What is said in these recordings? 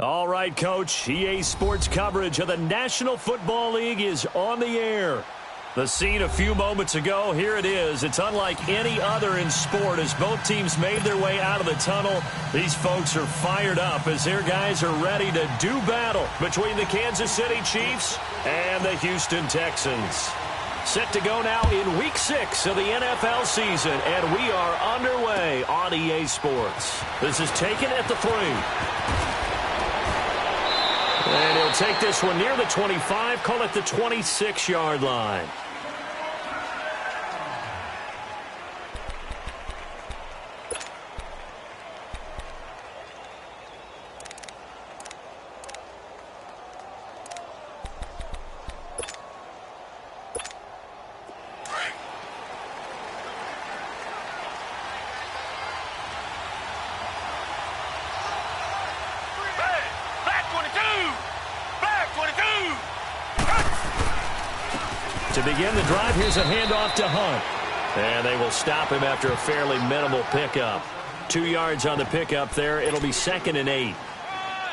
All right, Coach. EA Sports coverage of the National Football League is on the air. The scene a few moments ago, here it is. It's unlike any other in sport as both teams made their way out of the tunnel. These folks are fired up as their guys are ready to do battle between the Kansas City Chiefs and the Houston Texans. Set to go now in Week 6 of the NFL season, and we are underway on EA Sports. This is taken at the 3. And he'll take this one near the 25, call it the 26-yard line. To begin the drive, here's a handoff to Hunt. And they will stop him after a fairly minimal pickup. 2 yards on the pickup there. It'll be 2nd and 8.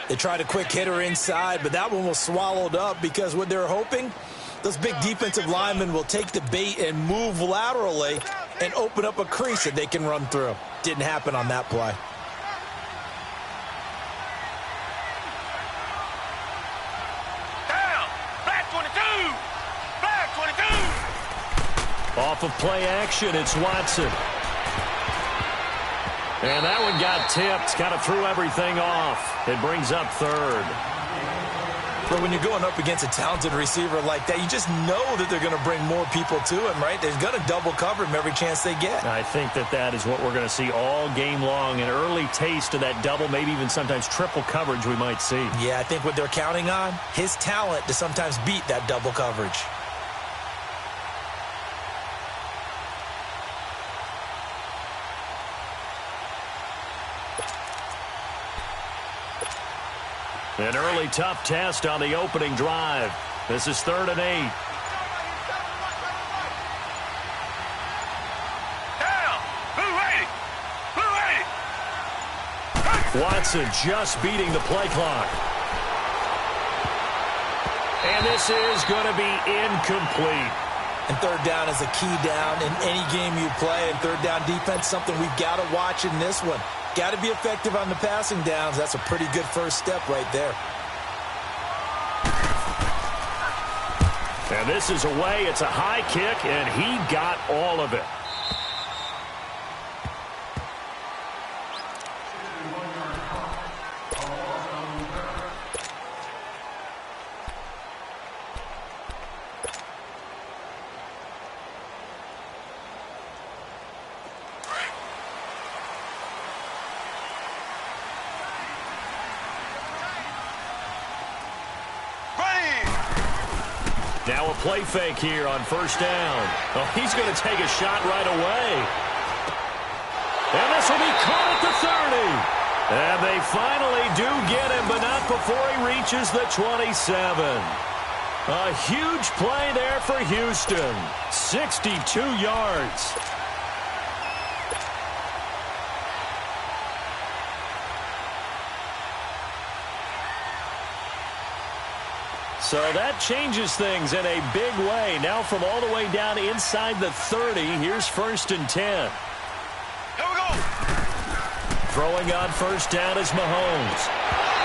They tried a quick hitter inside, but that one was swallowed up because what they're hoping, those big defensive linemen will take the bait and move laterally and open up a crease that they can run through. Didn't happen on that play. Off of play action, it's Watson. And that one got tipped, kind of threw everything off. It brings up 3rd. But when you're going up against a talented receiver like that, you just know that they're going to bring more people to him, right? They're going to double cover him every chance they get. I think that is what we're going to see all game long. An early taste of that double, maybe even sometimes triple coverage we might see. Yeah, I think what they're counting on, his talent to sometimes beat that double coverage. An early tough test on the opening drive. This is 3rd and 8. Watson just beating the play clock. And this is going to be incomplete. And 3rd down is a key down in any game you play. And 3rd down defense, something we've got to watch in this one. Got to be effective on the passing downs. That's a pretty good first step right there. And this is away. It's a high kick, and he got all of it. Now a play fake here on 1st down. Oh, he's going to take a shot right away. And this will be caught at the 30. And they finally do get him, but not before he reaches the 27. A huge play there for Houston. 62 yards. So that changes things in a big way. Now from all the way down inside the 30, here's 1st and 10. Here we go. Throwing on 1st down is Mahomes.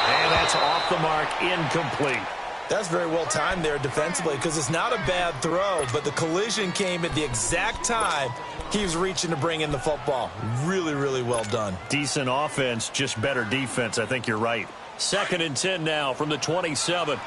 And that's off the mark, incomplete. That's very well timed there defensively because it's not a bad throw, but the collision came at the exact time he was reaching to bring in the football. Really, really well done. Decent offense, just better defense. I think you're right. 2nd and 10 now from the 27.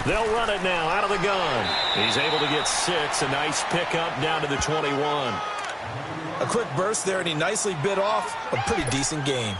They'll run it now out of the gun. He's able to get 6. A nice pickup down to the 21. A quick burst there, and he nicely bit off a pretty decent gain.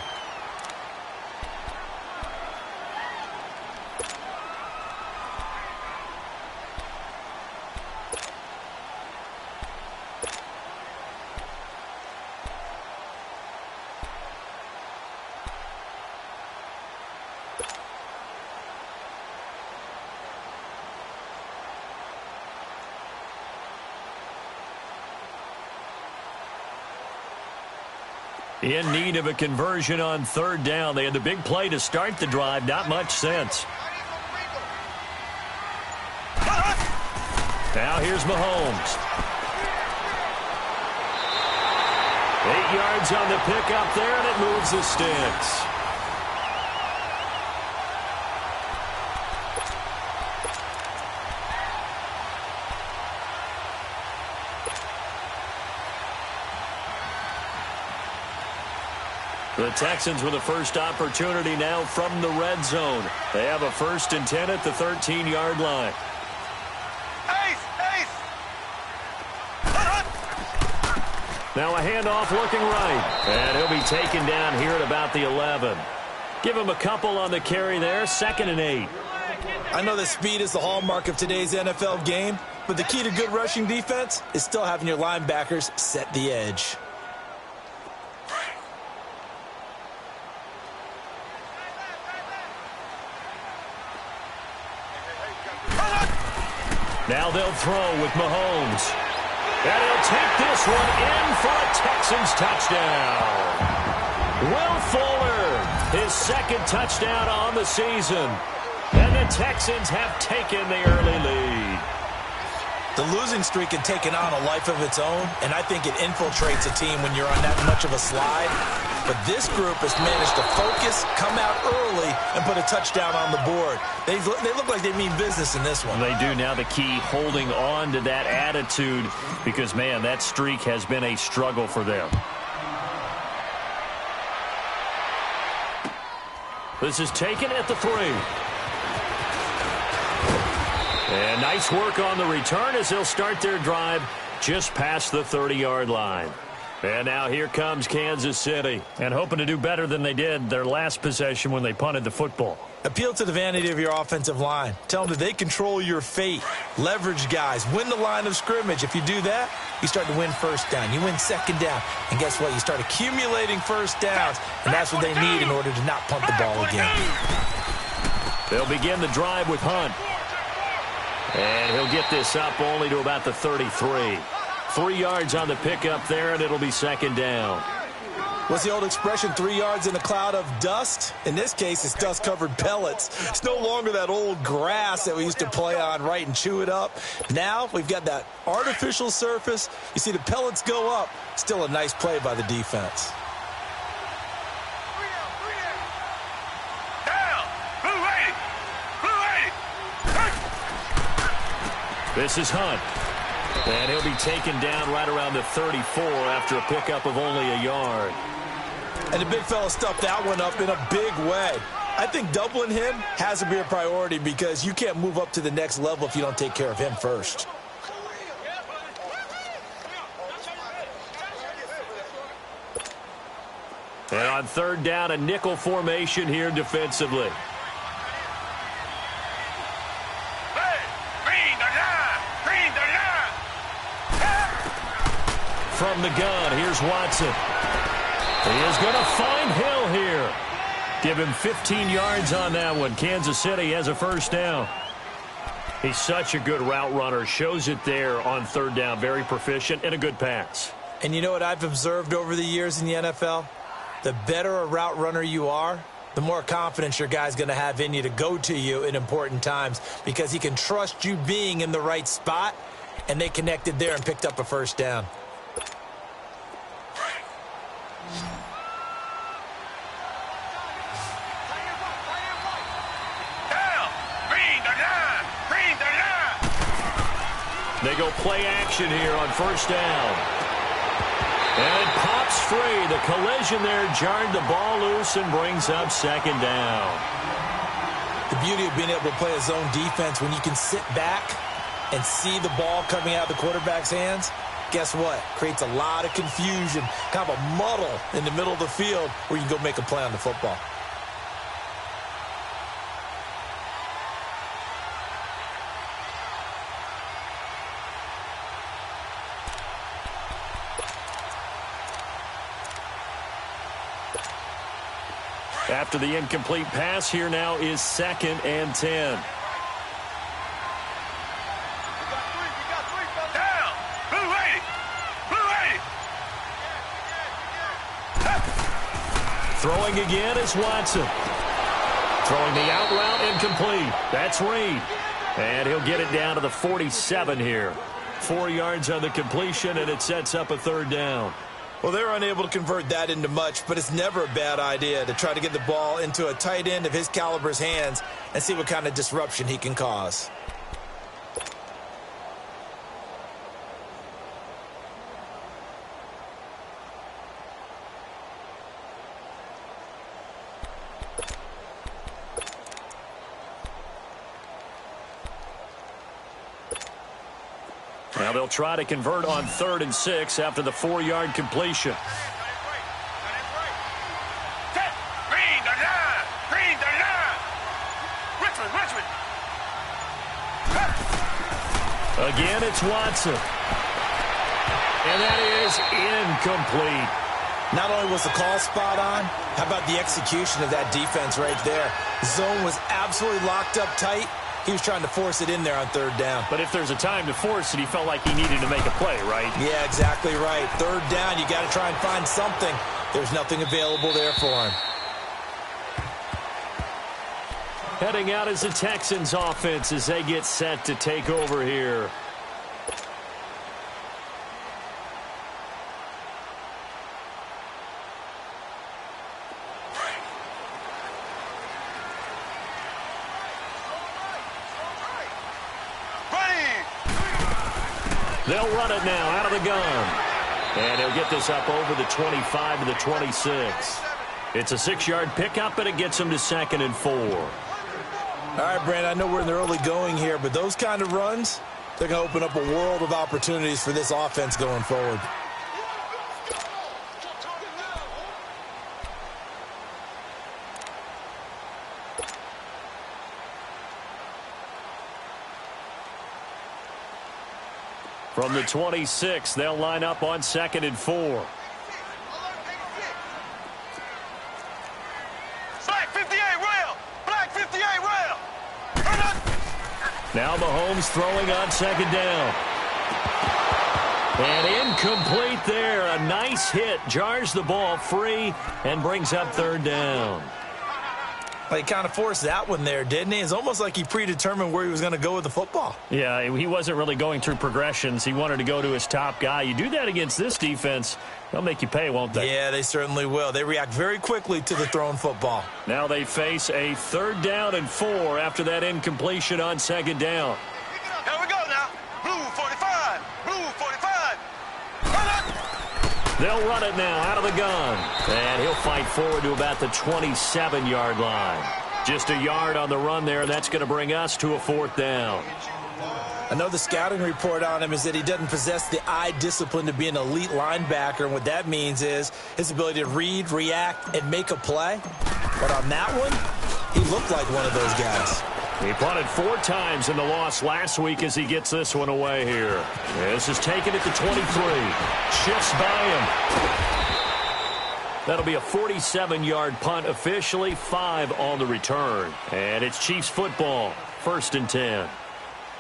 In need of a conversion on third down. They had the big play to start the drive. Not much sense. Now here's Mahomes. 8 yards on the pickup there, and it moves the sticks. The Texans with a first opportunity now from the red zone. They have a 1st and 10 at the 13-yard line. Now a handoff looking right. And he'll be taken down here at about the 11. Give him a couple on the carry there. 2nd and 8. I know that speed is the hallmark of today's NFL game, but the key to good rushing defense is still having your linebackers set the edge. Now they'll throw with Mahomes. And he'll take this one in for a Texans touchdown. Will Fuller, his 2nd touchdown on the season. And the Texans have taken the early lead. The losing streak had taken on a life of its own, and I think it infiltrates a team when you're on that much of a slide. But this group has managed to focus, come out early, and put a touchdown on the board. They look like they mean business in this one. They do. Now the key, holding on to that attitude, because, man, that streak has been a struggle for them. This is taken at the 3. And nice work on the return as they'll start their drive just past the 30-yard line. And now here comes Kansas City, and hoping to do better than they did their last possession when they punted the football. Appeal to the vanity of your offensive line. Tell them that they control your fate. Leverage guys. Win the line of scrimmage. If you do that, you start to win first down. You win second down. And guess what? You start accumulating first downs, and that's what they need in order to not punt the ball again. They'll begin the drive with Hunt. And he'll get this up only to about the 33. 3 yards on the pickup there, and it'll be 2nd down. What's the old expression, 3 yards in a cloud of dust? In this case, it's dust-covered pellets. It's no longer that old grass that we used to play on, right, and chew it up. Now we've got that artificial surface. You see the pellets go up. Still a nice play by the defense. This is Hunt. And he'll be taken down right around the 34 after a pickup of only a yard. And the big fella stuffed that one up in a big way. I think doubling him has to be a priority because you can't move up to the next level if you don't take care of him first. And on 3rd down, a nickel formation here defensively. From the gun, here's Watson. He is going to find Hill here. Give him 15 yards on that one. Kansas City has a 1st down. He's such a good route runner. Shows it there on 3rd down. Very proficient and a good pass. And you know what I've observed over the years in the NFL? The better a route runner you are, the more confidence your guy's going to have in you to go to you in important times because he can trust you being in the right spot, and they connected there and picked up a 1st down. They go play action here on 1st down. And it pops free. The collision there jarred the ball loose and brings up 2nd down. The beauty of being able to play a zone defense when you can sit back and see the ball coming out of the quarterback's hands, guess what? Creates a lot of confusion, kind of a muddle in the middle of the field where you can go make a play on the football. After the incomplete pass, here now is 2nd and 10. Throwing again is Watson. Throwing the out route incomplete. That's Reed. And he'll get it down to the 47 here. 4 yards on the completion, and it sets up a third down. Well, they're unable to convert that into much, but it's never a bad idea to try to get the ball into a tight end of his caliber's hands and see what kind of disruption he can cause. Now they'll try to convert on 3rd and 6 after the 4-yard completion. Again, it's Watson. And that is incomplete. Not only was the call spot on, how about the execution of that defense right there? Zone was absolutely locked up tight. He was trying to force it in there on 3rd down. But if there's a time to force it, he felt like he needed to make a play, right? Yeah, exactly right. 3rd down, you got to try and find something. There's nothing available there for him. Heading out is the Texans offense as they get set to take over here. They'll run it now out of the gun. And he'll get this up over the 25 to the 26. It's a 6-yard pickup, and it gets him to 2nd and 4. All right, Brand, I know we're in the early going here, but those kind of runs, they're going to open up a world of opportunities for this offense going forward. From the 26, they'll line up on 2nd and 4. Black 58 rail! Black 58 rail! Now Mahomes throwing on 2nd down. And incomplete there. A nice hit. Jars the ball free and brings up 3rd down. Well, he kind of forced that one there, didn't he? It's almost like he predetermined where he was going to go with the football. Yeah, he wasn't really going through progressions. He wanted to go to his top guy. You do that against this defense, they'll make you pay, won't they? Yeah, they certainly will. They react very quickly to the thrown football. Now they face a 3rd down and 4 after that incompletion on 2nd down. Here we go now. Blue 45. Blue 45. They'll run it now out of the gun. And he'll fight forward to about the 27-yard line. Just a yard on the run there, and that's going to bring us to a 4th down. I know the scouting report on him is that he doesn't possess the eye discipline to be an elite linebacker, and what that means is his ability to read, react, and make a play. But on that one, he looked like one of those guys. He punted 4 times in the loss last week as he gets this one away here. This is taken at the 23. Shifts by him. That'll be a 47-yard punt officially, 5 on the return. And it's Chiefs football, 1st and 10.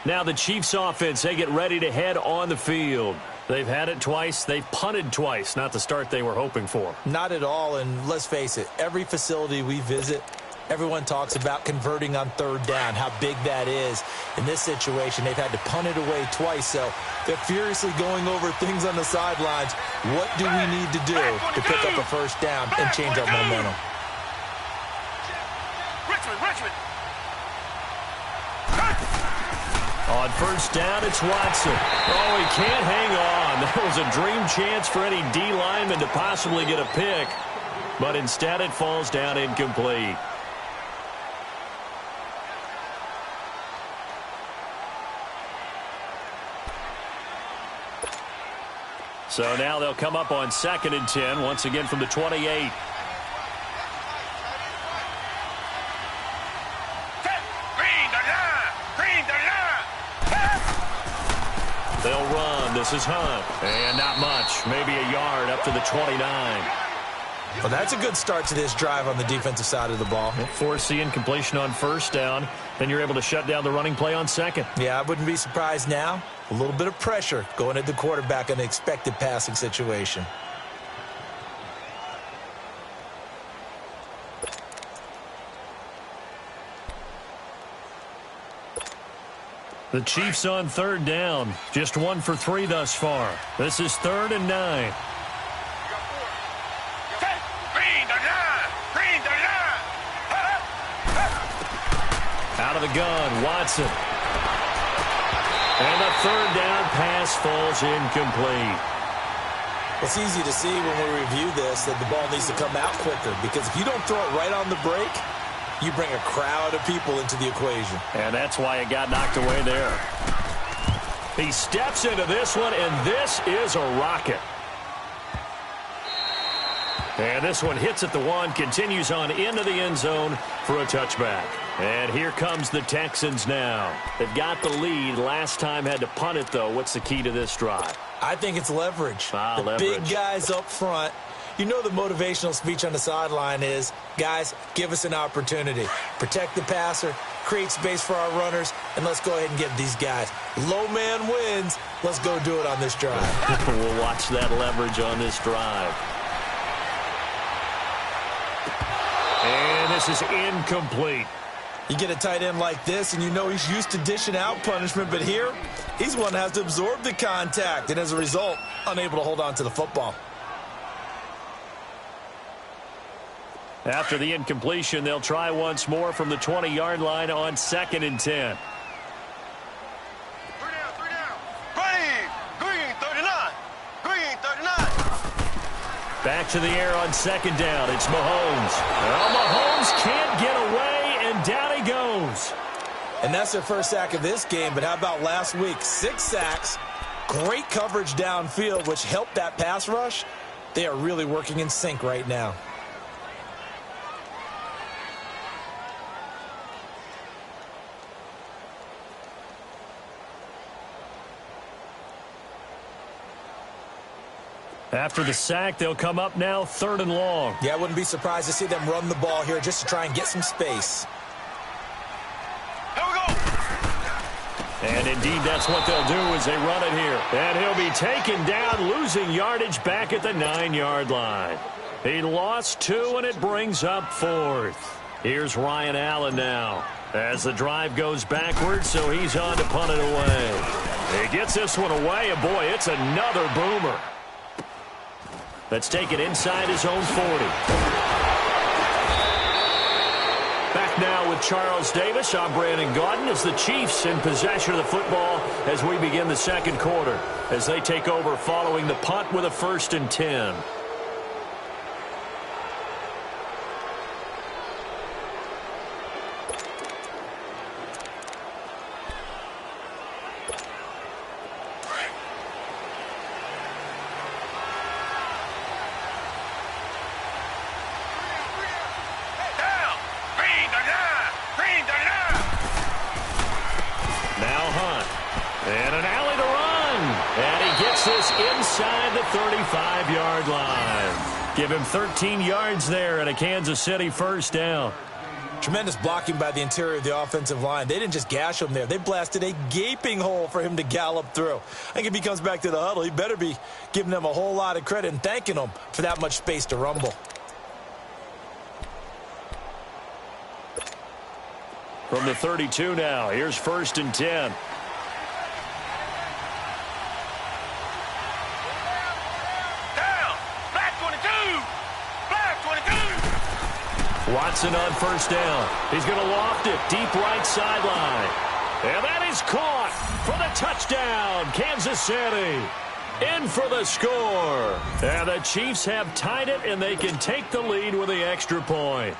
Now the Chiefs offense, they get ready to head on the field. They've had it twice. They've punted twice. Not the start they were hoping for. Not at all, and let's face it, every facility we visit, everyone talks about converting on 3rd down, how big that is. In this situation, they've had to punt it away twice, so they're furiously going over things on the sidelines. What do we need to do to pick up a 1st down and change our momentum? Richmond. On 1st down, it's Watson. Oh, he can't hang on. That was a dream chance for any D lineman to possibly get a pick, but instead it falls down incomplete. So now they'll come up on 2nd and 10, once again from the 28. They'll run. This is Hunt. And not much. Maybe a yard up to the 29. Well, that's a good start to this drive on the defensive side of the ball. Force the incompletion on 1st down. Then you're able to shut down the running play on 2nd. Yeah, I wouldn't be surprised now. A little bit of pressure going at the quarterback in an expected passing situation. The Chiefs on third down. Just 1 for 3 thus far. This is 3rd and 9. Out of the gun, Watson. And the 3rd down pass falls incomplete. It's easy to see when we review this that the ball needs to come out quicker, because if you don't throw it right on the break, you bring a crowd of people into the equation. And that's why it got knocked away there. He steps into this one, and this is a rocket. And this one hits at the 1, continues on into the end zone for a touchback. And here comes the Texans now. They've got the lead. Last time had to punt it, though. What's the key to this drive? I think it's leverage. Leverage. Big guys up front. You know the motivational speech on the sideline is, guys, give us an opportunity. Protect the passer, create space for our runners, and let's go ahead and get these guys. Low man wins. Let's go do it on this drive. We'll watch that leverage on this drive. And this is incomplete. You get a tight end like this, and you know he's used to dishing out punishment, but here, he's one that has to absorb the contact, and as a result, unable to hold on to the football. After the incompletion, they'll try once more from the 20-yard line on 2nd and 10. 3 down. Green, 39. Green, 39. Back to the air on 2nd down. It's Mahomes. Well, Mahomes can't get away, and down he goes. And that's their first sack of this game, but how about last week? 6 sacks, great coverage downfield, which helped that pass rush. They are really working in sync right now. After the sack, they'll come up now 3rd and long. Yeah, I wouldn't be surprised to see them run the ball here just to try and get some space. Here we go. And indeed, that's what they'll do as they run it here. And he'll be taken down, losing yardage back at the 9-yard line. He lost 2, and it brings up 4th. Here's Ryan Allen now as the drive goes backwards, so he's on to punt it away. He gets this one away, and boy, it's another boomer. That's taken inside his own 40. Back now with Charles Davis. I'm Brandon Gaudin as the Chiefs in possession of the football as we begin the 2nd quarter, as they take over following the punt with a 1st and 10. Inside the 35-yard line. Give him 13 yards there and a Kansas City 1st down. Tremendous blocking by the interior of the offensive line. They didn't just gash him there. They blasted a gaping hole for him to gallop through. I think if he comes back to the huddle, he better be giving them a whole lot of credit and thanking them for that much space to rumble. From the 32 now, here's 1st and 10. Watson on 1st down. He's going to loft it deep right sideline. And that is caught for the touchdown. Kansas City in for the score. And the Chiefs have tied it, and they can take the lead with the extra point.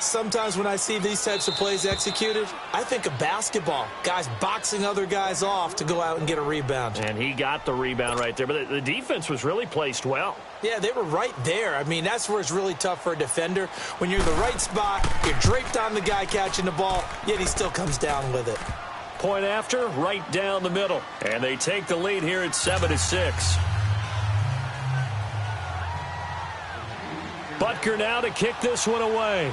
Sometimes when I see these types of plays executed, I think of basketball. Guys boxing other guys off to go out and get a rebound. And he got the rebound right there. But the defense was really placed well. Yeah, they were right there. I mean, that's where it's really tough for a defender. When you're in the right spot, you're draped on the guy catching the ball, yet he still comes down with it. Point after, right down the middle. And they take the lead here at 7-6. Butker now to kick this one away.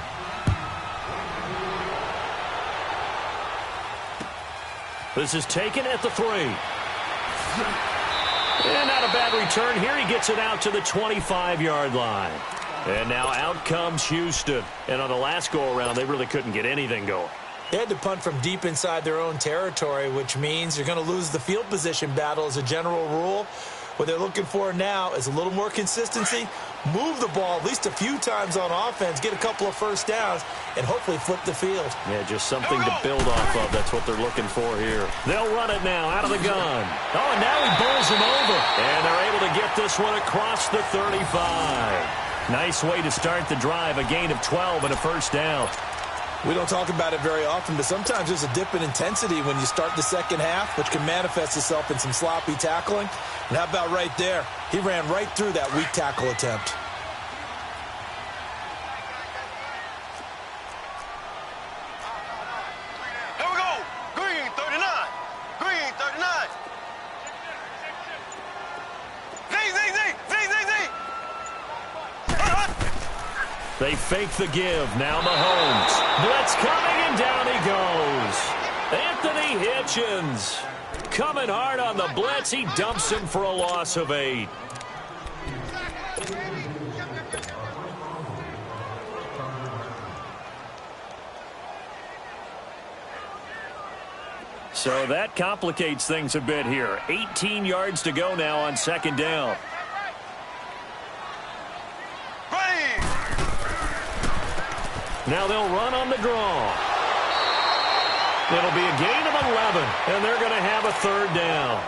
This is taken at the 3. And not a bad return here. He gets it out to the 25-yard line. And now out comes Houston. And on the last go-around, they really couldn't get anything going. They had to punt from deep inside their own territory, which means you're going to lose the field position battle as a general rule. What they're looking for now is a little more consistency, move the ball at least a few times on offense, get a couple of first downs, and hopefully flip the field. Yeah, just something to build off of. That's what they're looking for here. They'll run it now out of the gun. Oh, and now he bowls him over. And they're able to get this one across the 35. Nice way to start the drive, a gain of 12 and a first down. We don't talk about it very often, but sometimes there's a dip in intensity when you start the second half, which can manifest itself in some sloppy tackling. And how about right there? He ran right through that weak tackle attempt. Here we go. Green 39. Green 39. Z. They fake the give. Now Mahomes. Blitz coming, and down he goes. Anthony Hitchens coming hard on the blitz. He dumps him for a loss of 8. So that complicates things a bit here. 18 yards to go now on second down. Now they'll run on the draw. It'll be a gain of 11, and they're going to have a third down.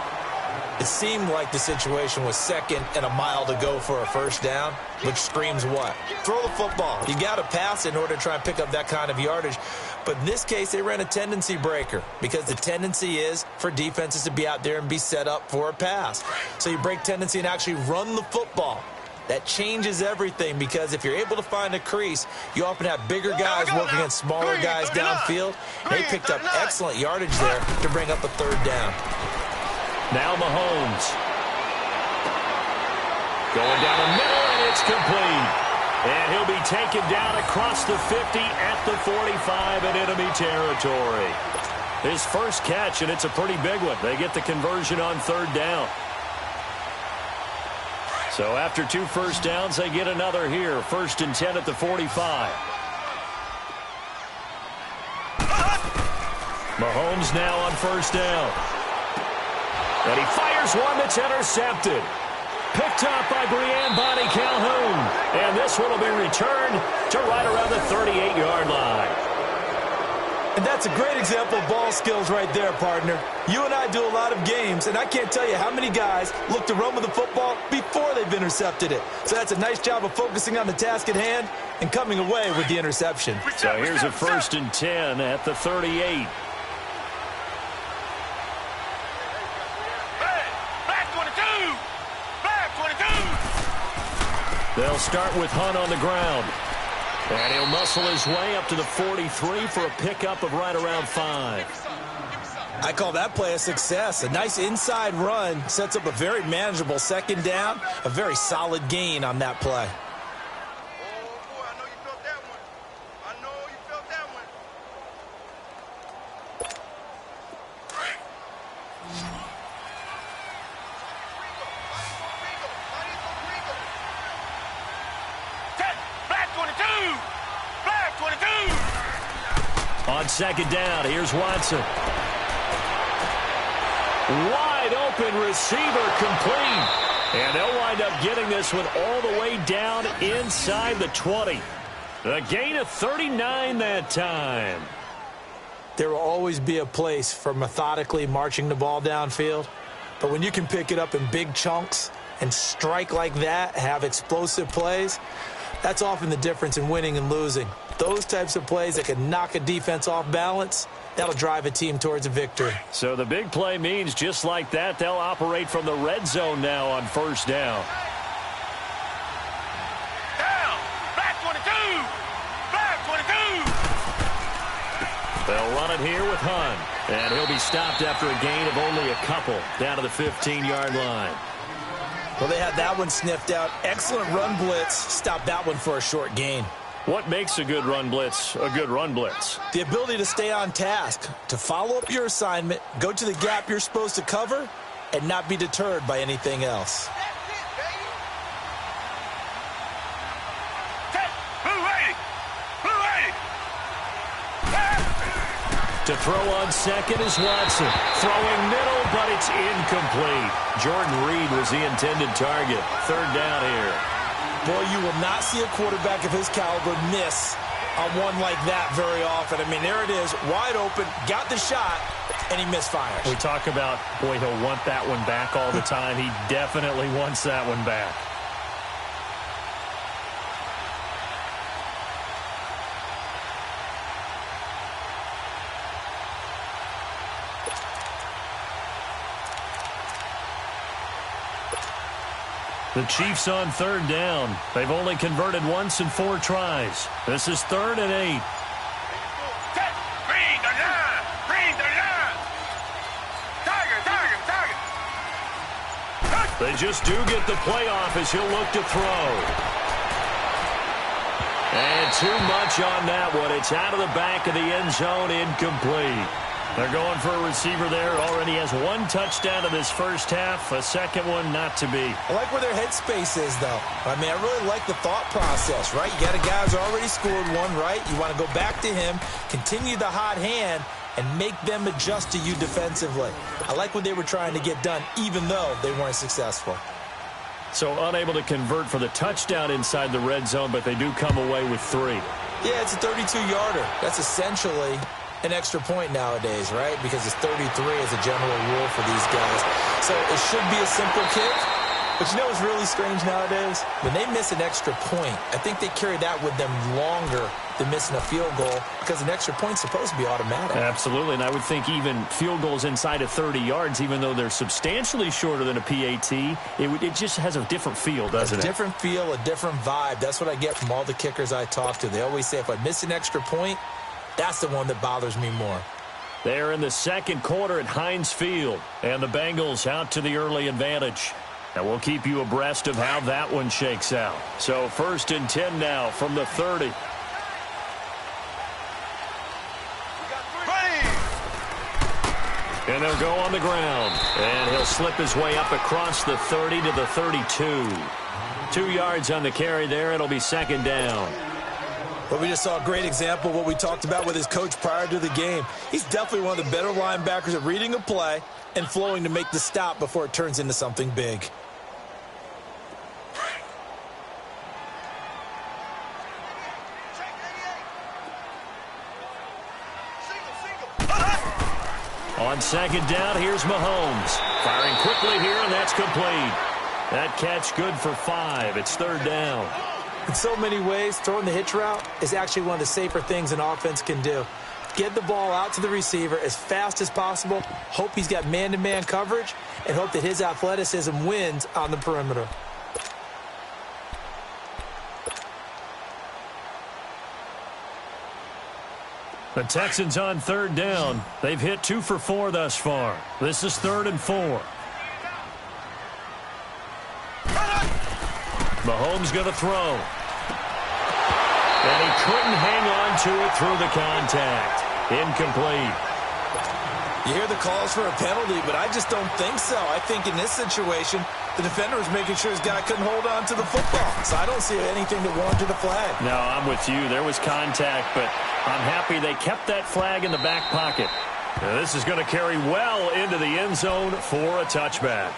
It seemed like the situation was second and a mile to go for a first down, which screams what? Throw the football. You got to pass in order to try and pick up that kind of yardage. But in this case, they ran a tendency breaker because the tendency is for defenses to be out there and be set up for a pass. So you break tendency and actually run the football. That changes everything because if you're able to find a crease, you often have bigger guys working against smaller guys downfield. They picked up excellent yardage there to bring up a third down. Now Mahomes. Going down the middle, and it's complete. And he'll be taken down across the 50 at the 45 in enemy territory. His first catch, and it's a pretty big one. They get the conversion on third down. So after 2 first downs, they get another here. 1st and 10 at the 45. Mahomes now on first down. And he fires one that's intercepted. Picked up by Brian Bonnie Calhoun. And this one will be returned to right around the 38-yard line. And that's a great example of ball skills right there, partner. You and I do a lot of games, and I can't tell you how many guys look to run with the football before they've intercepted it. So that's a nice job of focusing on the task at hand and coming away with the interception. So here's a 1st and 10 at the 38. They'll start with Hunt on the ground. And he'll muscle his way up to the 43 for a pickup of right around 5. I call that play a success. A nice inside run sets up a very manageable second down. A very solid gain on that play. On second down, here's Watson. Wide open receiver complete. And they'll wind up getting this one all the way down inside the 20. A gain of 39 that time. There will always be a place for methodically marching the ball downfield. But when you can pick it up in big chunks and strike like that, have explosive plays, that's often the difference in winning and losing. Those types of plays that can knock a defense off balance, that'll drive a team towards a victory. So the big play means just like that, they'll operate from the red zone now on first down. Down. Back 22. Back 22. They'll run it here with Hunt. And he'll be stopped after a gain of only a couple down to the 15-yard line. Well, they had that one sniffed out. Excellent run blitz. Stopped that one for a short gain. What makes a good run blitz a good run blitz? The ability to stay on task, to follow up your assignment, go to the gap you're supposed to cover, and not be deterred by anything else. To throw on second is Watson. Throwing middle, but it's incomplete. Jordan Reed was the intended target. Third down here. Boy, you will not see a quarterback of his caliber miss on one like that very often. I mean, there it is, wide open, got the shot, and he misfires. We talk about, boy, he'll want that one back all the time. He definitely wants that one back. The Chiefs on third down. They've only converted once in 4 tries. This is 3rd and 8. Green the line. Green the line. Target. They just do get the playoff as he'll look to throw. And too much on that one. It's out of the back of the end zone, incomplete. They're going for a receiver there. Already has 1 touchdown in this first half. A second one not to be. I like where their headspace is, though. I mean, I really like the thought process, right? You got a guy who's already scored one, right? You want to go back to him, continue the hot hand, and make them adjust to you defensively. I like what they were trying to get done, even though they weren't successful. So unable to convert for the touchdown inside the red zone, but they do come away with 3. Yeah, it's a 32-yarder. That's essentially an extra point nowadays, right? Because it's 33 as a general rule for these guys. So it should be a simple kick. But you know what's really strange nowadays? When they miss an extra point, I think they carry that with them longer than missing a field goal because an extra point's supposed to be automatic. Absolutely, and I would think even field goals inside of 30 yards, even though they're substantially shorter than a PAT, it just has a different feel, doesn't it? A different feel, a different vibe. That's what I get from all the kickers I talk to. They always say if I miss an extra point, that's the one that bothers me more. They're in the second quarter at Heinz Field, and the Bengals out to the early advantage. And we'll keep you abreast of how that one shakes out. So 1st and 10 now from the 30. And they'll go on the ground. And he'll slip his way up across the 30 to the 32. 2 yards on the carry there. It'll be 2nd down. But we just saw a great example of what we talked about with his coach prior to the game. He's definitely one of the better linebackers at reading a play and flowing to make the stop before it turns into something big. On 2nd down, here's Mahomes. Firing quickly here, and that's complete. That catch good for 5. It's 3rd down. In so many ways, throwing the hitch route is actually one of the safer things an offense can do. Get the ball out to the receiver as fast as possible, hope he's got man-to-man coverage, and hope that his athleticism wins on the perimeter. The Texans on 3rd down. They've hit 2 for 4 thus far. This is 3rd and 4. Mahomes going to throw. And he couldn't hang on to it through the contact. Incomplete. You hear the calls for a penalty, but I just don't think so. I think in this situation, the defender was making sure his guy couldn't hold on to the football. So I don't see anything that warranted a flag. No, I'm with you. There was contact, but I'm happy they kept that flag in the back pocket. Now, this is going to carry well into the end zone for a touchback.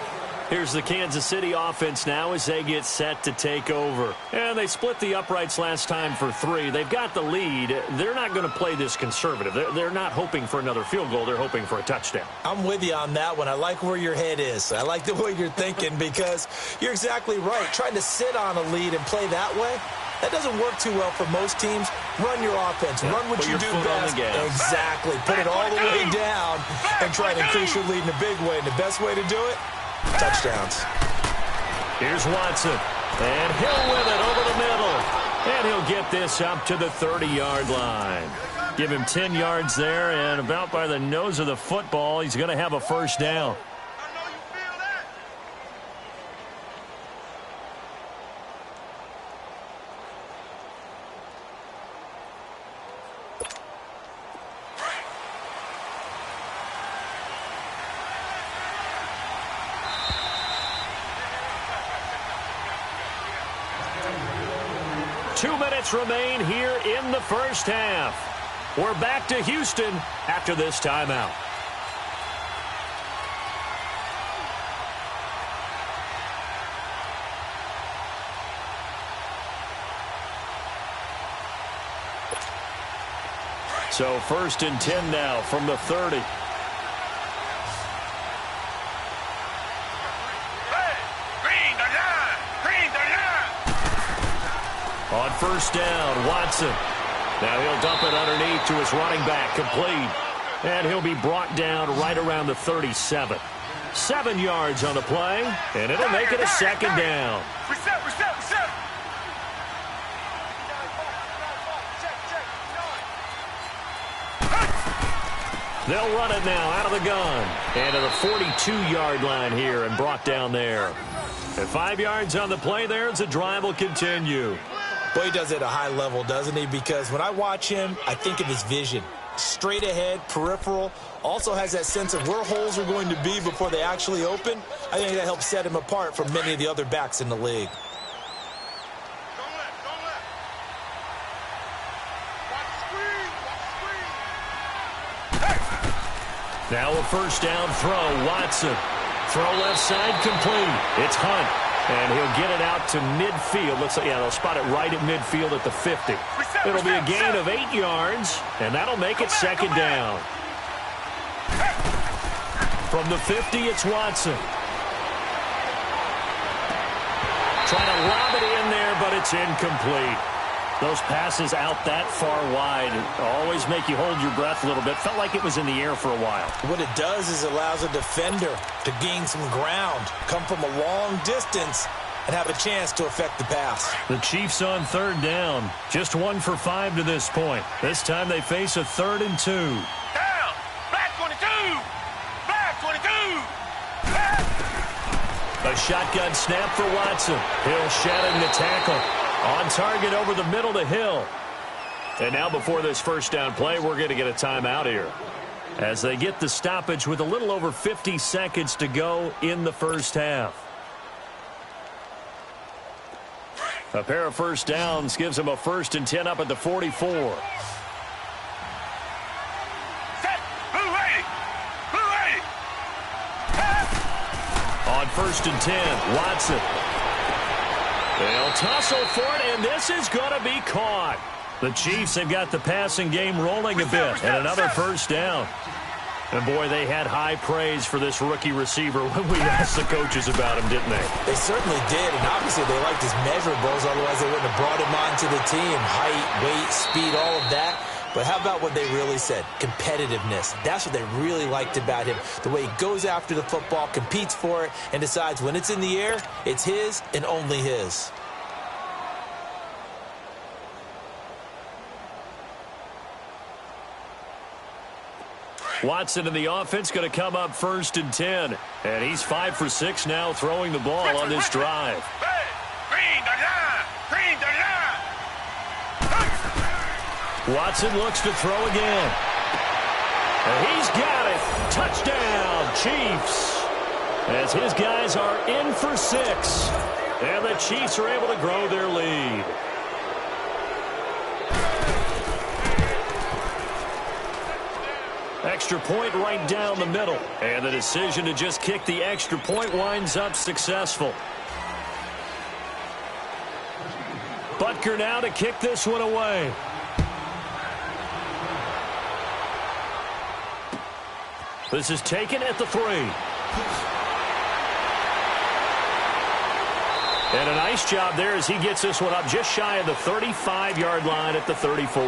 Here's the Kansas City offense now as they get set to take over. And they split the uprights last time for 3. They've got the lead. They're not going to play this conservative. They're not hoping for another field goal. They're hoping for a touchdown. I'm with you on that one. I like where your head is. I like the way you're thinking because you're exactly right. Trying to sit on a lead and play that way, that doesn't work too well for most teams. Run your offense. Yep. Run what Put you your do foot on best. the gas. Exactly. Put it all the way down and try to increase your lead in a big way. And the best way to do it, touchdowns. Here's Watson. And he'll win it over the middle. And he'll get this up to the 30-yard line. Give him 10 yards there, and about by the nose of the football, he's going to have a 1st down. Remain here in the first half. We're back to Houston after this timeout. So 1st and 10 now from the 30. On 1st down, Watson. Now he'll dump it underneath to his running back, complete. And he'll be brought down right around the 37. 7 yards on the play, and it'll make it a 2nd down. Reset. They'll run it now out of the gun. And to the 42-yard line here and brought down there. And 5 yards on the play there as the drive will continue. Boy, he does it at a high level, doesn't he? Because when I watch him, I think of his vision. Straight ahead, peripheral. Also has that sense of where holes are going to be before they actually open. I think that helps set him apart from many of the other backs in the league. Now a 1st down throw, Watson. Throw left side, complete. It's Hunt, and he'll get it out to midfield. Looks like, yeah, they'll spot it right at midfield at the 50. It'll be a gain of 8 yards, and that'll make it 2nd down. From the 50, it's Watson. Trying to lob it in there, but it's incomplete. Those passes out that far wide always make you hold your breath a little bit. Felt like it was in the air for a while. What it does is it allows a defender to gain some ground, come from a long distance, and have a chance to affect the pass. The Chiefs on 3rd down. Just 1 for 5 to this point. This time they face a 3rd and 2. Down. Black 22. Black 22. Black. A shotgun snap for Watson. Hill shedding the tackle. On target over the middle to Hill. And now before this 1st down play, we're going to get a timeout here. As they get the stoppage with a little over 50 seconds to go in the 1st half. A pair of 1st downs gives them a 1st and 10 up at the 44. Set. Blue ready. On 1st and 10, Watson. They'll tussle for it, and this is going to be caught. The Chiefs have got the passing game rolling a bit, and another 1st down. And, boy, they had high praise for this rookie receiver when we asked the coaches about him, didn't they? They certainly did, and obviously they liked his measurables, otherwise they wouldn't have brought him onto the team. Height, weight, speed, all of that. But how about what they really said? Competitiveness. That's what they really liked about him. The way he goes after the football, competes for it, and decides when it's in the air, it's his and only his. Watson in the offense going to come up 1st and 10. And he's 5 for 6 now throwing the ball on this drive. Watson looks to throw again. And he's got it. Touchdown, Chiefs. As his guys are in for 6. And the Chiefs are able to grow their lead. Extra point right down the middle. And the decision to just kick the extra point winds up successful. Butker now to kick this one away. This is taken at the 3. And a nice job there as he gets this one up just shy of the 35-yard line at the 34.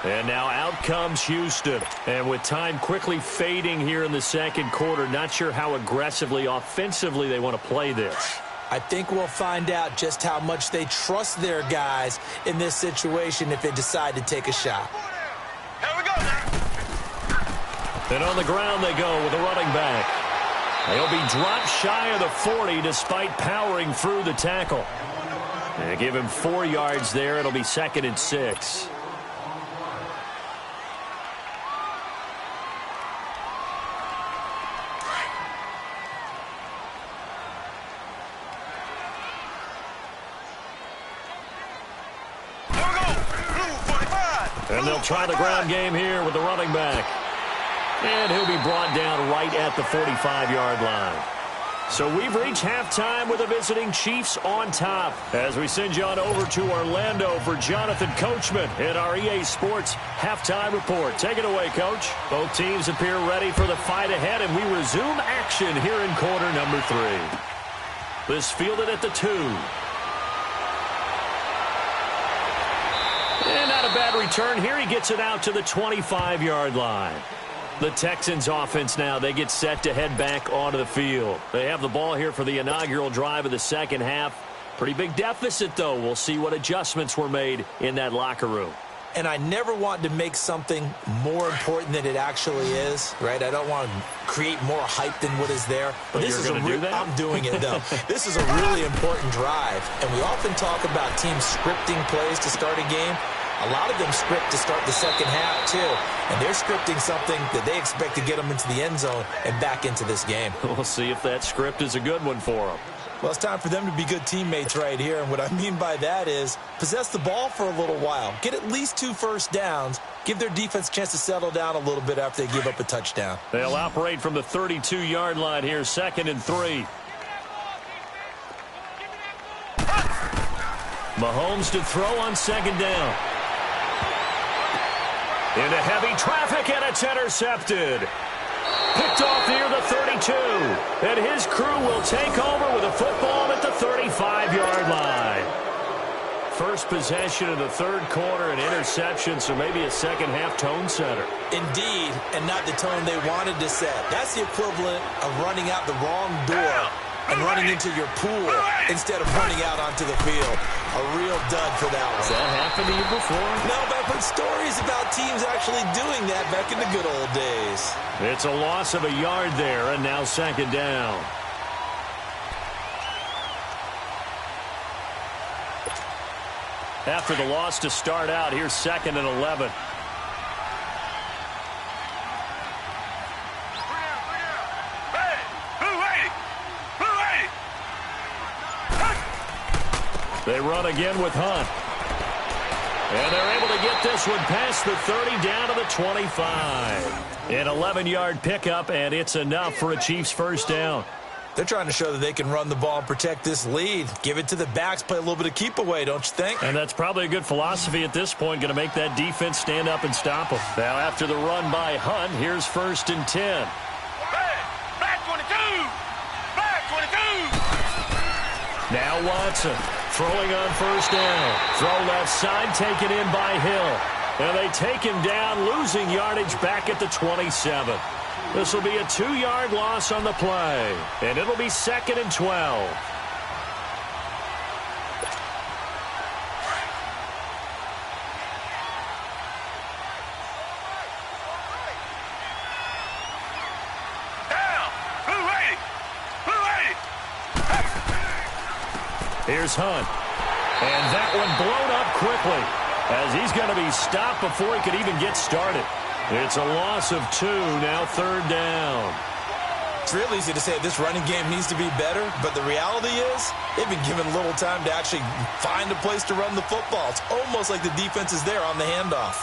And now out comes Houston. And with time quickly fading here in the 2nd quarter, not sure how aggressively, offensively they want to play this. I think we'll find out just how much they trust their guys in this situation if they decide to take a shot. Here we go now. And on the ground they go with a running back. They'll be dropped shy of the 40 despite powering through the tackle. They give him 4 yards there. It'll be 2nd and 6. And they'll try the ground game here with the running back. And he'll be brought down right at the 45-yard line. So we've reached halftime with the visiting Chiefs on top. As we send you on over to Orlando for Jonathan Coachman in our EA Sports Halftime Report. Take it away, Coach. Both teams appear ready for the fight ahead, and we resume action here in quarter number 3. This fielded at the 2. And not a bad return here. He gets it out to the 25-yard line. The Texans offense now, they get set to head back onto the field. They have the ball here for the inaugural drive of the second half. Pretty big deficit, though. We'll see what adjustments were made in that locker room. And I never want to make something more important than it actually is, right? I don't want to create more hype than what is there. But this is I'm doing it, though. This is a really important drive. And we often talk about teams scripting plays to start a game. A lot of them script to start the second half, too. And they're scripting something that they expect to get them into the end zone and back into this game. We'll see if that script is a good one for them. Well, it's time for them to be good teammates right here. And what I mean by that is possess the ball for a little while. Get at least 2 first downs. Give their defense a chance to settle down a little bit after they give up a touchdown. They'll operate from the 32-yard line here, 2nd and 3. Mahomes to throw on 2nd down. Into heavy traffic, and it's intercepted. Picked off near the 32. And his crew will take over with a football at the 35-yard line. First possession of the third quarter, an interception, so maybe a second-half tone setter. Indeed, and not the tone they wanted to set. That's the equivalent of running out the wrong door and running into your pool instead of running out onto the field. A real dud for that one. Has that happened to you before? No, but I've heard stories about teams actually doing that back in the good old days. It's a loss of a yard there, and now 2nd down. After the loss to start out, here's 2nd and 11. They run again with Hunt. And they're able to get this one past the 30 down to the 25. An 11-yard pickup, and it's enough for a Chiefs first down. They're trying to show that they can run the ball and protect this lead. Give it to the backs, play a little bit of keep away, don't you think? And that's probably a good philosophy at this point, going to make that defense stand up and stop them. Now after the run by Hunt, here's 1st and 10. Back 22! Back 22! Now Watson throwing on 1st down. Throw left side, taken in by Hill. And they take him down, losing yardage back at the 27. This will be a 2-yard loss on the play. And it'll be 2nd and 12. Here's Hunt. And that one blown up quickly as he's going to be stopped before he could even get started. It's a loss of 2, now 3rd down. It's real easy to say this running game needs to be better, but the reality is they've been given little time to actually find a place to run the football. It's almost like the defense is there on the handoff.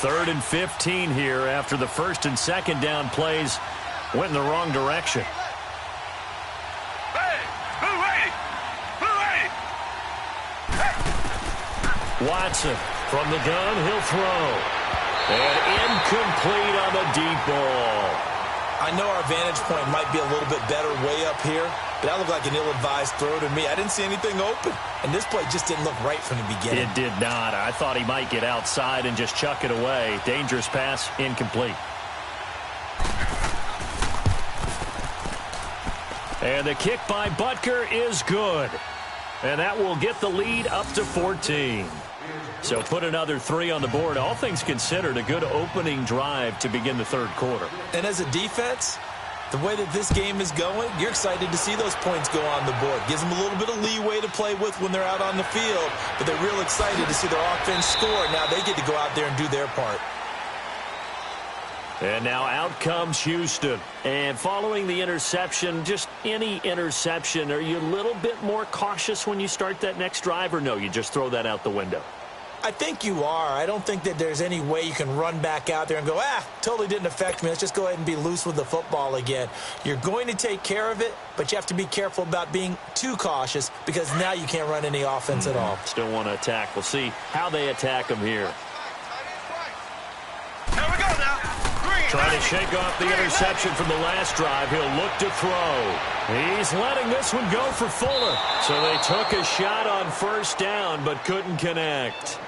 Third and 15 here after the 1st and 2nd down plays went in the wrong direction. Watson from the gun, he'll throw. And incomplete on the deep ball. I know our vantage point might be a little bit better way up here, but that looked like an ill-advised throw to me. I didn't see anything open, and this play just didn't look right from the beginning. It did not. I thought he might get outside and just chuck it away. Dangerous pass, incomplete. And the kick by Butker is good. And that will get the lead up to 14. So put another 3 on the board. All things considered, a good opening drive to begin the third quarter. And as a defense, the way that this game is going, you're excited to see those points go on the board. Gives them a little bit of leeway to play with when they're out on the field, but they're real excited to see their offense score. Now they get to go out there and do their part. And now out comes Houston. And following the interception, just any interception, are you a little bit more cautious when you start that next drive, or no, you just throw that out the window? I think you are. I don't think that there's any way you can run back out there and go, totally didn't affect me. Let's just go ahead and be loose with the football again. You're going to take care of it, but you have to be careful about being too cautious because now you can't run any offense at all. Still want to attack. We'll see how they attack them here. Here we go now. Trying to shake off the interception from the last drive. He'll look to throw. He's letting this one go for Fuller. So they took a shot on first down but couldn't connect.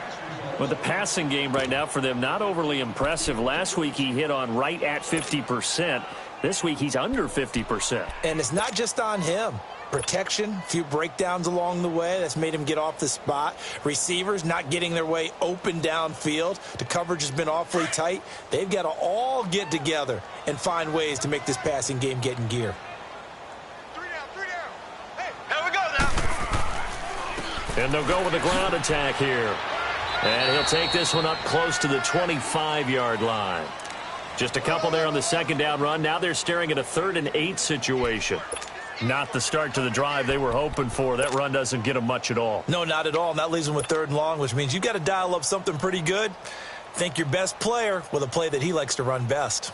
Well, the passing game right now for them, not overly impressive. Last week he hit on right at 50%. This week he's under 50%. And it's not just on him. Protection, a few breakdowns along the way. That's made him get off the spot. Receivers not getting their way open downfield. The coverage has been awfully tight. They've got to all get together and find ways to make this passing game get in gear. 3 down. Hey, here we go now. And they'll go with the ground attack here. And he'll take this one up close to the 25-yard line. Just a couple there on the second down run. Now they're staring at a 3rd and 8 situation. Not the start to the drive they were hoping for. That run doesn't get them much at all. No, not at all. And that leaves them with 3rd and long, which means you've got to dial up something pretty good. Think your best player with a play that he likes to run best.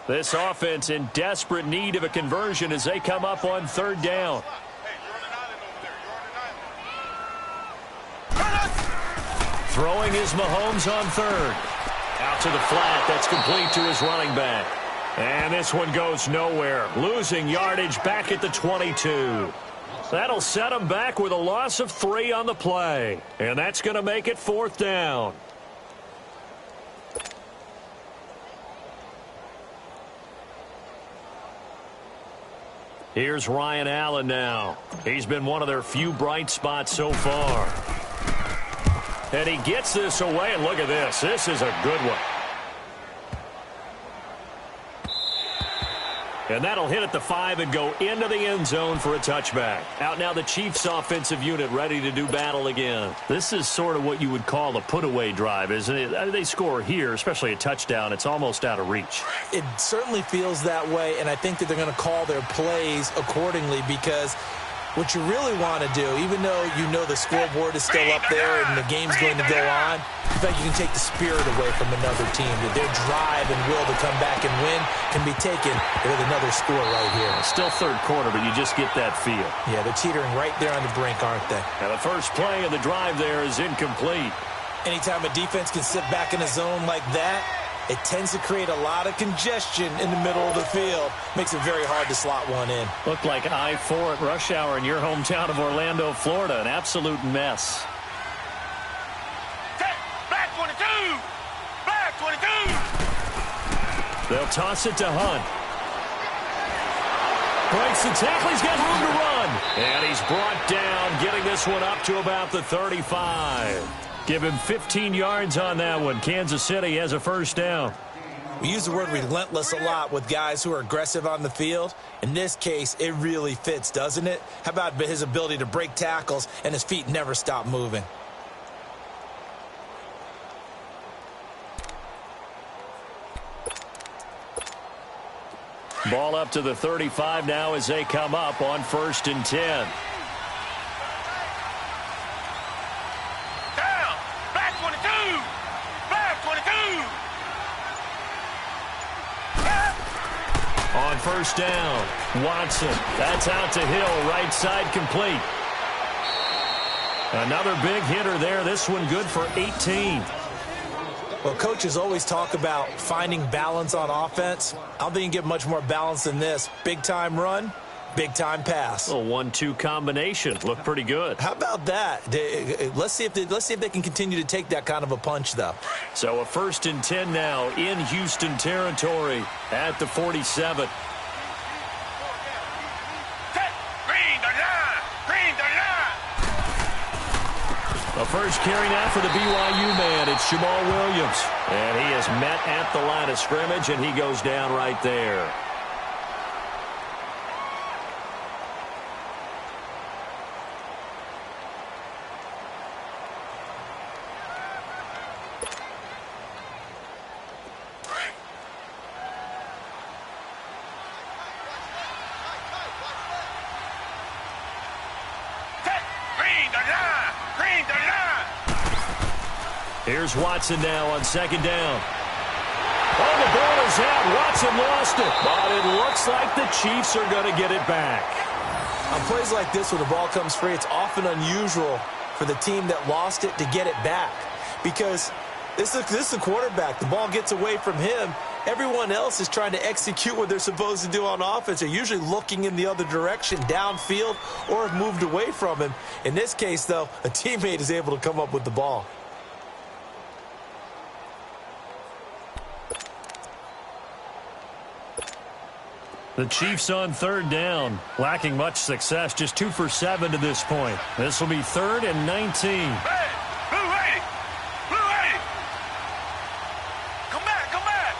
This offense in desperate need of a conversion as they come up on 3rd down. Hey, you're on an island over there. Throwing is Mahomes on 3rd. Out to the flat. That's complete to his running back. And this one goes nowhere. Losing yardage back at the 22. That'll set him back with a loss of 3 on the play. And that's going to make it 4th down. Here's Ryan Allen now. He's been one of their few bright spots so far. And he gets this away, and look at this. This is a good one. And that'll hit at the 5 and go into the end zone for a touchback. Out now the Chiefs offensive unit ready to do battle again. This is sort of what you would call a put-away drive, isn't it? They score here, especially a touchdown. It's almost out of reach. It certainly feels that way, and I think that they're going to call their plays accordingly because what you really want to do, even though you know the scoreboard is still up there and the game's going to go on, I think you can take the spirit away from another team. That their drive and will to come back and win can be taken with another score right here. Still 3rd quarter, but you just get that feel. Yeah, they're teetering right there on the brink, aren't they? Now the first play of the drive there is incomplete. Anytime a defense can sit back in a zone like that, it tends to create a lot of congestion in the middle of the field. Makes it very hard to slot one in. Looked like I-4 at rush hour in your hometown of Orlando, Florida. An absolute mess. Black 22. Black 22. They'll toss it to Hunt. Breaks the tackle. He's got room to run. And he's brought down, getting this one up to about the 35. Give him 15 yards on that one. Kansas City has a 1st down. We use the word relentless a lot with guys who are aggressive on the field. In this case, it really fits, doesn't it? How about his ability to break tackles and his feet never stop moving? Ball up to the 35 now as they come up on 1st and 10. On 1st down, Watson. That's out to Hill, right side complete. Another big hitter there. This one good for 18. Well, coaches always talk about finding balance on offense. I don't think you can get much more balance than this. Big-time run, big-time pass. A 1-2 combination. Looked pretty good. How about that? Let's see if they can continue to take that kind of a punch, though. So a 1st and 10 now in Houston territory at the 47. The first carry now for the BYU man. It's Jamal Williams. And he is met at the line of scrimmage, and he goes down right there. Here's Watson now on second down. Oh, the ball is out. Watson lost it. But it looks like the Chiefs are going to get it back. On plays like this where the ball comes free, it's often unusual for the team that lost it to get it back. Because this is the quarterback. The ball gets away from him. Everyone else is trying to execute what they're supposed to do on offense. They're usually looking in the other direction, downfield, or have moved away from him. In this case, though, a teammate is able to come up with the ball. The Chiefs on third down, lacking much success, just 2 for 7 to this point. This will be 3rd and 19. Hey, Blue 80! Blue 80! Come back, come back!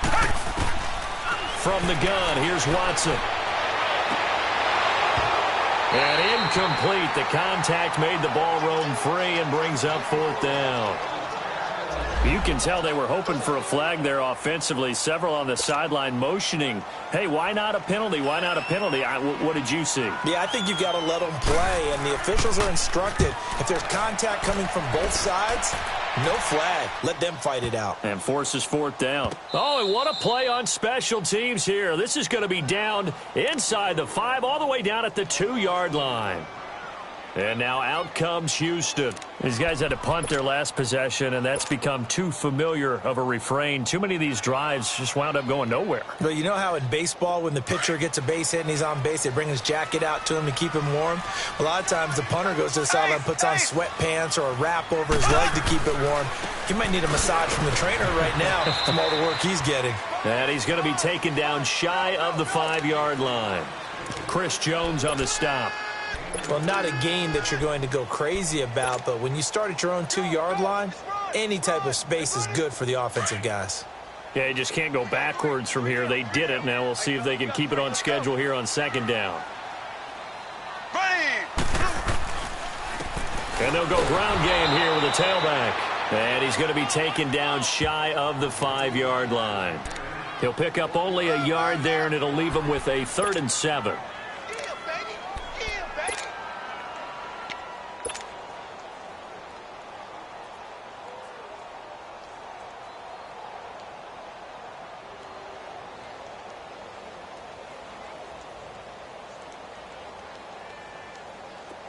Hey! From the gun, here's Watson. And incomplete. The contact made the ball roam free and brings up 4th down. You can tell they were hoping for a flag there offensively. Several on the sideline motioning, hey, why not a penalty? Why not a penalty? What did you see? Yeah, I think you've got to let them play, and the officials are instructed. If there's contact coming from both sides, no flag. Let them fight it out. And forces 4th down. Oh, and what a play on special teams here. This is going to be down inside the 5, all the way down at the 2-yard line. And now out comes Houston. These guys had to punt their last possession, and that's become too familiar of a refrain. Too many of these drives just wound up going nowhere. But you know how in baseball, when the pitcher gets a base hit and he's on base, they bring his jacket out to him to keep him warm? A lot of times the punter goes to the sideline, puts on sweatpants or a wrap over his leg to keep it warm. He might need a massage from the trainer right now from all the work he's getting. And he's going to be taken down shy of the 5-yard line. Chris Jones on the stop. Well, not a game that you're going to go crazy about, but when you start at your own 2-yard line, any type of space is good for the offensive guys. Yeah, you just can't go backwards from here. They did it. Now we'll see if they can keep it on schedule here on 2nd down. And they'll go ground game here with a tailback. And he's going to be taken down shy of the 5-yard line. He'll pick up only a yard there, and it'll leave him with a 3rd and 7.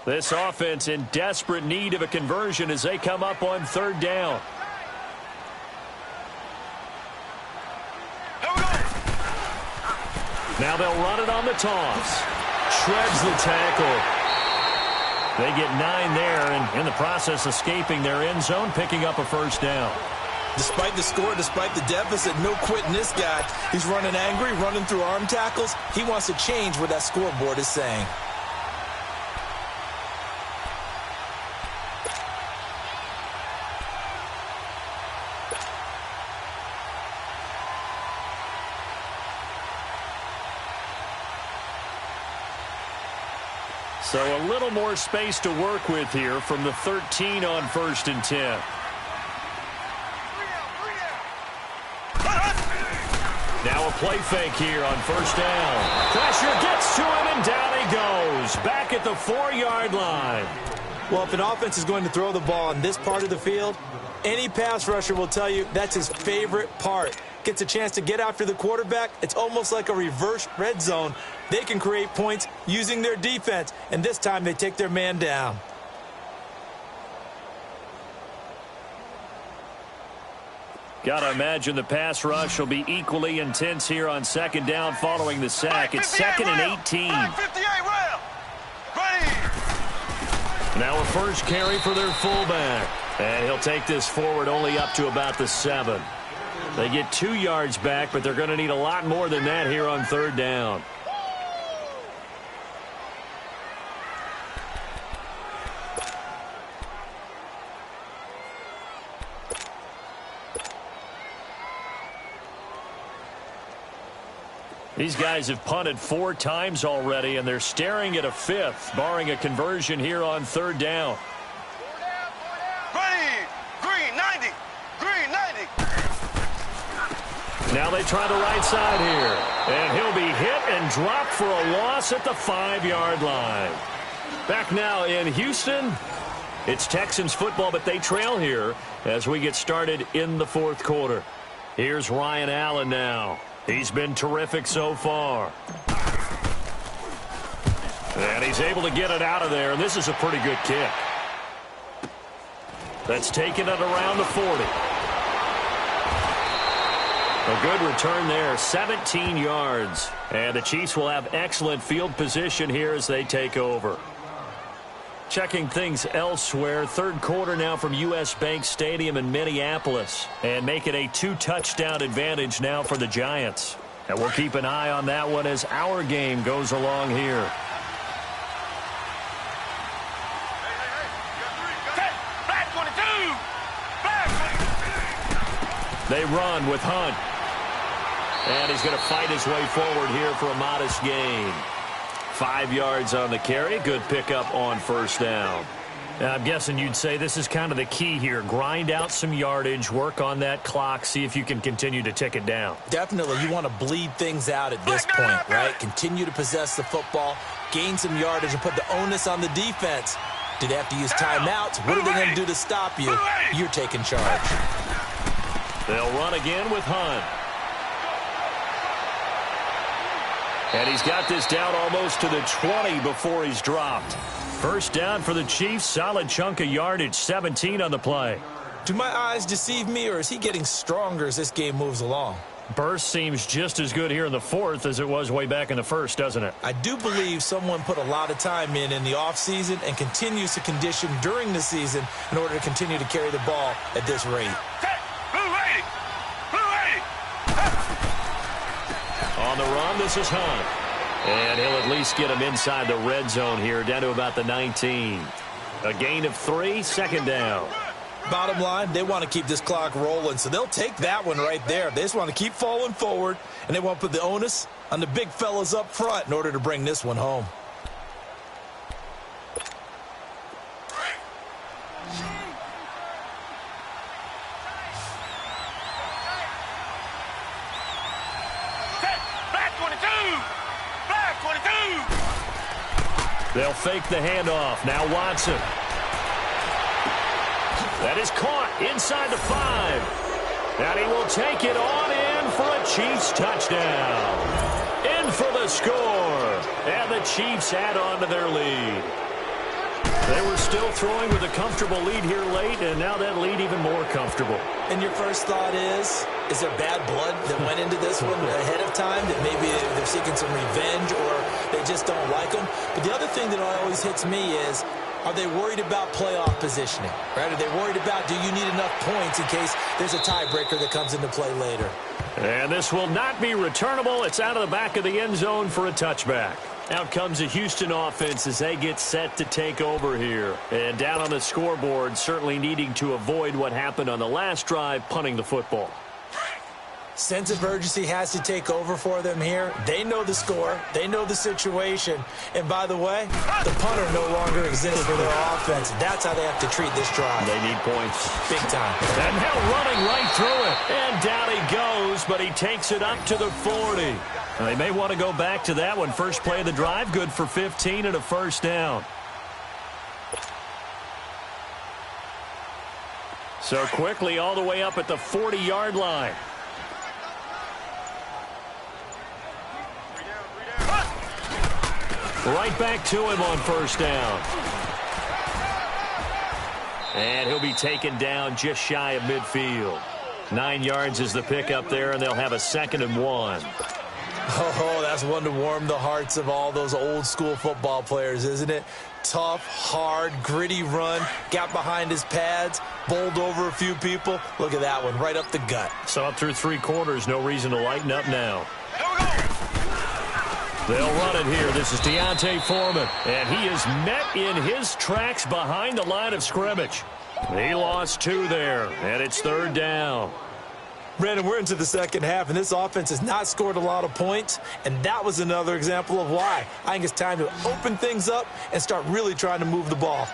This offense in desperate need of a conversion as they come up on 3rd down. Now they'll run it on the toss. Shreds the tackle. They get 9 there, and in the process escaping their end zone, picking up a 1st down. Despite the score, despite the deficit, no quitting this guy. He's running angry, running through arm tackles. He wants to change what that scoreboard is saying. So a little more space to work with here from the 13 on 1st and 10. Now a play fake here on 1st down. Pressure gets to him, and down he goes. Back at the 4-yard line. Well, if an offense is going to throw the ball in this part of the field, any pass rusher will tell you that's his favorite part. Gets a chance to get after the quarterback. It's almost like a reverse red zone. They can create points using their defense, and this time they take their man down. Got to imagine the pass rush will be equally intense here on 2nd down following the sack. It's 2nd and 18. Now a first carry for their fullback. And he'll take this forward only up to about the 7. They get 2 yards back, but they're going to need a lot more than that here on 3rd down. These guys have punted 4 times already, and they're staring at a 5th, barring a conversion here on 3rd down. Green 90. Green 90. Now they try the right side here. And he'll be hit and dropped for a loss at the 5-yard line. Back now in Houston, It's Texans football, but they trail here as we get started in the fourth quarter. Here's Ryan Allen now. He's been terrific so far. And he's able to get it out of there, and this is a pretty good kick. That's taken it around the 40. A good return there, 17 yards. And the Chiefs will have excellent field position here as they take over. Checking things elsewhere, third quarter now from U.S. Bank Stadium in Minneapolis. And make it a 2-touchdown advantage now for the Giants. And we'll keep an eye on that one as our game goes along here. They run with Hunt. And he's going to fight his way forward here for a modest gain. 5 yards on the carry. Good pickup on first down. Now, I'm guessing you'd say this is kind of the key here. Grind out some yardage, work on that clock, see if you can continue to tick it down. Definitely. You want to bleed things out at this point, right? Continue to possess the football, gain some yardage, and put the onus on the defense. Do they have to use timeouts? What are they going to do to stop you? You're taking charge. They'll run again with Hunt. And he's got this down almost to the 20 before he's dropped. First down for the Chiefs. Solid chunk of yardage, 17 on the play. Do my eyes deceive me, or is he getting stronger as this game moves along? Burst seems just as good here in the fourth as it was way back in the first, doesn't it? I do believe someone put a lot of time in the offseason and continues to condition during the season in order to continue to carry the ball at this rate. On the run, this is Hunt. And he'll at least get him inside the red zone here, down to about the 19. A gain of 3, second down. Bottom line, they want to keep this clock rolling, so they'll take that one right there. They just want to keep falling forward, and they want to put the onus on the big fellas up front in order to bring this one home. They'll fake the handoff. Now Watson. That is caught inside the 5. And he will take it on in for a Chiefs touchdown. In for the score. And the Chiefs add on to their lead. They were still throwing with a comfortable lead here late, and now that lead even more comfortable. And your first thought is there bad blood that went into this one ahead of time, that maybe they're seeking some revenge or they just don't like them? But the other thing that always hits me is, are they worried about playoff positioning? Right? Are they worried about, do you need enough points in case there's a tiebreaker that comes into play later? And this will not be returnable. It's out of the back of the end zone for a touchback. Out comes the Houston offense as they get set to take over here. And down on the scoreboard, certainly needing to avoid what happened on the last drive, punting the football. Sense of urgency has to take over for them here. They know the score. They know the situation. And by the way, the punter no longer exists for their offense. That's how they have to treat this drive. They need points. Big time. And now running right through it. And down he goes, but he takes it up to the 40. They may want to go back to that one. First play of the drive, good for 15 and a first down. So quickly all the way up at the 40-yard line. Right back to him on first down. And he'll be taken down just shy of midfield. 9 yards is the pickup there, and they'll have a 2nd and 1. Oh, that's one to warm the hearts of all those old-school football players, isn't it? Tough, hard, gritty run, got behind his pads, bowled over a few people. Look at that one, right up the gut. So up through 3 quarters, no reason to lighten up now. They'll run it here. This is Deontay Foreman, and he is met in his tracks behind the line of scrimmage. He lost 2 there, and it's 3rd down. Brandon, we're into the second half, and this offense has not scored a lot of points, and that was another example of why. I think it's time to open things up and start really trying to move the ball.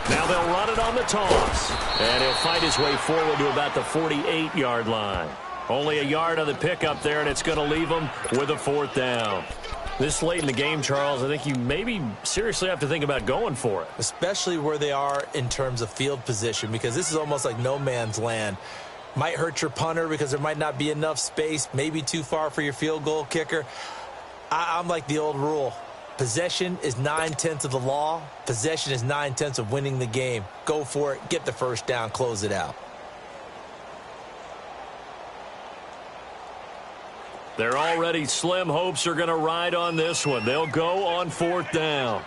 Now they'll run it on the toss, and he'll fight his way forward to about the 48-yard line. Only a yard on the pickup there, and it's going to leave him with a 4th down. This late in the game, Charles, I think you maybe seriously have to think about going for it. Especially where they are in terms of field position, because this is almost like no man's land. Might hurt your punter because there might not be enough space, maybe too far for your field goal kicker. I'm like the old rule. Possession is 9/10 of the law. Possession is 9/10 of winning the game. Go for it. Get the first down. Close it out. They're already slim hopes are going to ride on this one. They'll go on 4th down.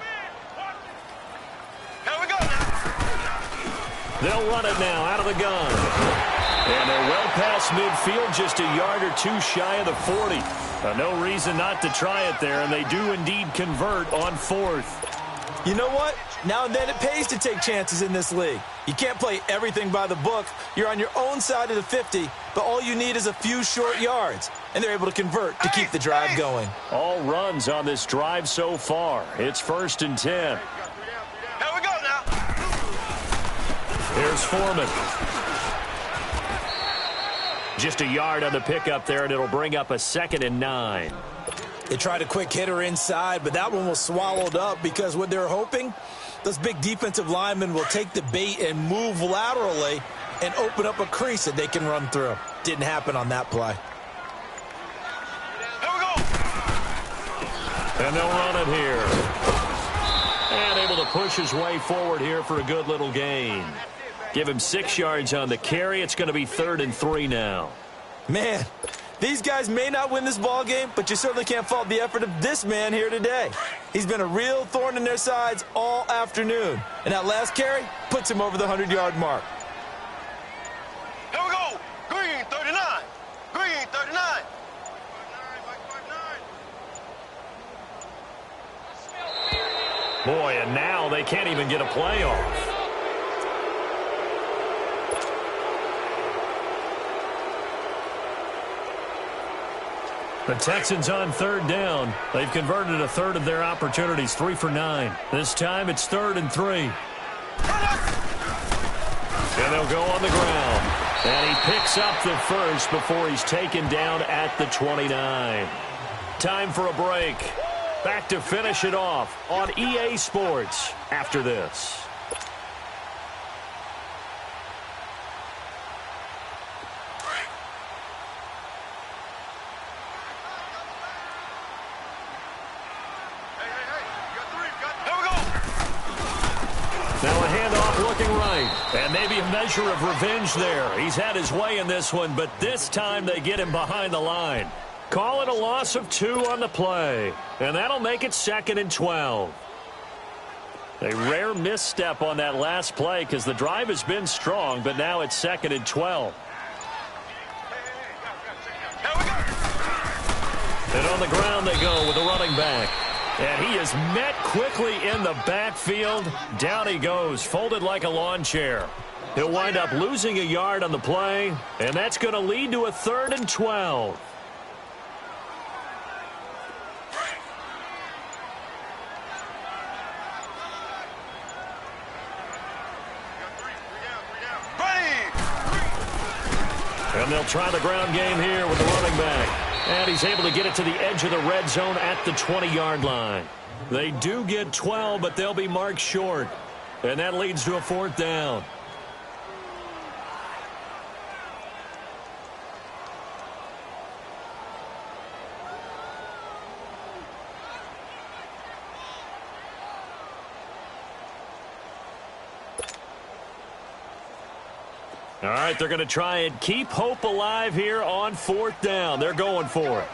Here we go now. They'll run it now out of the gun. And they're well past midfield, just a yard or two shy of the 40. No reason not to try it there, and they do indeed convert on 4th. You know what? Now and then it pays to take chances in this league. You can't play everything by the book. You're on your own side of the 50, but all you need is a few short yards. And they're able to convert to keep the drive going. All runs on this drive so far. It's 1st and 10. Here we go now. Here's Foreman. Just a yard on the pickup there, and it'll bring up a 2nd and 9. They tried a quick hitter inside, but that one was swallowed up because what they're hoping, those big defensive linemen will take the bait and move laterally and open up a crease that they can run through. Didn't happen on that play. Here we go. And they'll run it here. And able to push his way forward here for a good little gain. Give him 6 yards on the carry. It's going to be 3rd and 3 now. Man, these guys may not win this ball game, but you certainly can't fault the effort of this man here today. He's been a real thorn in their sides all afternoon. And that last carry puts him over the 100-yard mark. Here we go. Green 39. Green 39. Boy, and now they can't even get a play off. The Texans on 3rd down. They've converted a third of their opportunities, 3 for 9. This time it's 3rd and 3. And they'll go on the ground. And he picks up the first before he's taken down at the 29. Time for a break. Back to finish it off on EA Sports after this. Now a handoff looking right. And maybe a measure of revenge there. He's had his way in this one, but this time they get him behind the line. Call it a loss of 2 on the play. And that'll make it 2nd and 12. A rare misstep on that last play because the drive has been strong, but now it's 2nd and 12. And on the ground they go with a running back. And he is met quickly in the backfield. Down he goes, folded like a lawn chair. He'll wind up losing a yard on the play, and that's going to lead to a 3rd and 12. And they'll try the ground game here with the running back. And he's able to get it to the edge of the red zone at the 20-yard line. They do get 12, but they'll be marked short. And that leads to a 4th down. All right, they're going to try and keep hope alive here on 4th down. They're going for it.